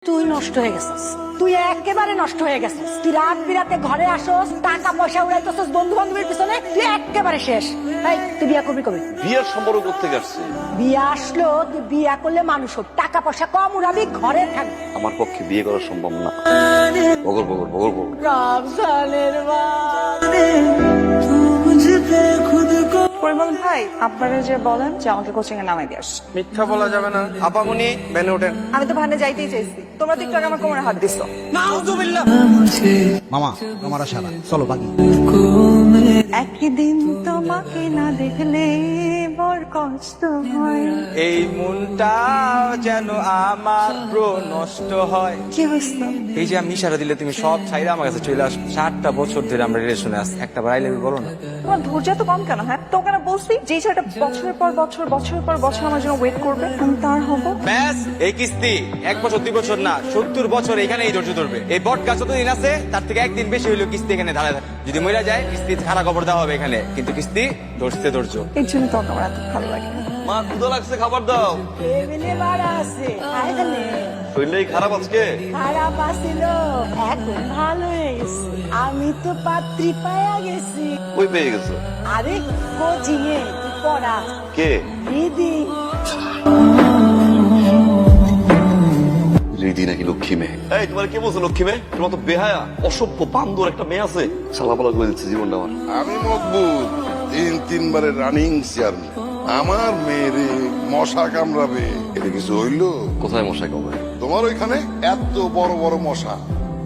তুই নষ্ট হয়ে গেছিস, তুই একেবারে নষ্ট হয়ে গেছিস। তুই রাত বিরাতে ঘরে আসোস, টাকা পয়সা উড়াইতেছিস বন্ধু বান্ধবের পিছনে, তুই একেবারে শেষ। এই তুই বিয়া করবি কবে? বিয়ের সম্পর্ক করতে আসছে। বিয়া আসলো, তুই বিয়া করলে মানুষ হোক, টাকা পয়সা কম উড়াবি, ঘরে থাকবি। আমার পক্ষে বিয়ে করা সম্ভব না। বগর বগর বগর বগর। রামজানের মা পরিমল ভাই, আপনারা যে বলেন যে আমাকে কোচিং এ নামাই দিয়ে আসছে। মিথ্যা বলা যাবে না। আপামনি ভ্যানে ওঠেন। আমি তো ভান্ডে যাইতেই চাইছি, তোমরা তো একটু আগে আমার কোমরে হাত দিছো। মামা আমার সারা চলো বাকি। একদিন তোমাকে না দেখলে বড় কষ্ট হয়। এই মনটা যেন আমার পুরো নষ্ট হয়। কি হইছে? এই যে আমি ইশারা দিলে তুমি সব ছাইরা আমার কাছে চলে আসো। 7টা বছর ধরে আমরা রিলেশনে আছি, একটা বার আই লাভ ইউ বলো না। তোমার ধৈর্য তো কম কেন? হ্যাঁ, তোকে না বলছি যে ছেলেটা বছরের পর বছর বছরের পর বছর আমার জন্য ওয়েট করবে, আমি তার হবো। ব্যাস, এই কিস্তি 1 বছর 2 বছর না, 70 বছর এখানে এই ধৈর্য ধরবে। এই বট গাছ যতদিন আছে তার থেকে একদিন বেশি হইলো কিস্তি এখানে ধারা ধারা। যদি মরে যায় কিস্তি খারাপ খবর দেওয়া হবে এখানে, কিন্তু কিস্তি ধরতে ধৈর্য। এর জন্য তোকে আমার এত ভালো লাগে। মা ক্ষুধা লাগছে, খাবার দাও। টেবিলে মারা আছে, এখানে শরীরটাই খারাপ আজকে। খারাপ আসিল, এখন ভালো হয়ে গেছে। আমি তো পাত্রী পায়া গেছি। কই পেয়ে গেছো? আরে কোচিং এ পড়া কে? দিদি। রিদি নাকি লক্ষ্মী মেয়ে? এই তোমার কে বলছে লক্ষ্মী মেয়ে? তোমার তো বেহায়া অসভ্য বান্দর একটা মেয়ে আছে। সালাপালা করে দিচ্ছে জীবনটা আমার। আমি মকবুল 3-3বারের রানিং চেয়ারম্যান। আমার মেয়েরে মশা কামড়াবে, এটা কিছু হইলো? কোথায় মশাই কমে? তোমার ওইখানে এত বড় বড় মশা,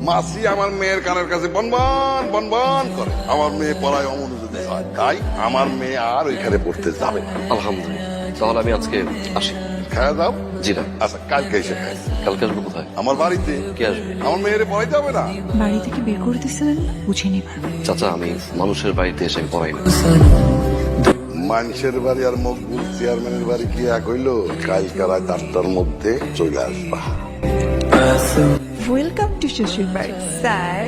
মাছি আমার মেয়ের কানের কাছে বনবন বনবন করে। আমার মেয়ে পড়ায় অমনোযোগী হয়, তাই আমার মেয়ে আর ওইখানে পড়তে যাবে না। আলহামদুলিল্লাহ, তাহলে আমি আজকে আসি। খাওয়া দাও। জি না। আচ্ছা, কালকে এসে খাই। কালকে আসবো কোথায়? আমার বাড়িতে। কে আসবে? আমার মেয়েরে পড়াইতে হবে না? বাড়ি থেকে বের করে দিছিলেন না, বুঝে নিবেন। চাচা, আমি মানুষের বাড়িতে এসে আমি পড়াই না। মানুষের বাড়ি আর মকবুল চেয়ারম্যানের বাড়ি কি এক হইলো? কালকে রাত 8টার মধ্যে চলে আসবা। ওয়েলকাম টু শ্বশুর বাড়ি স্যার।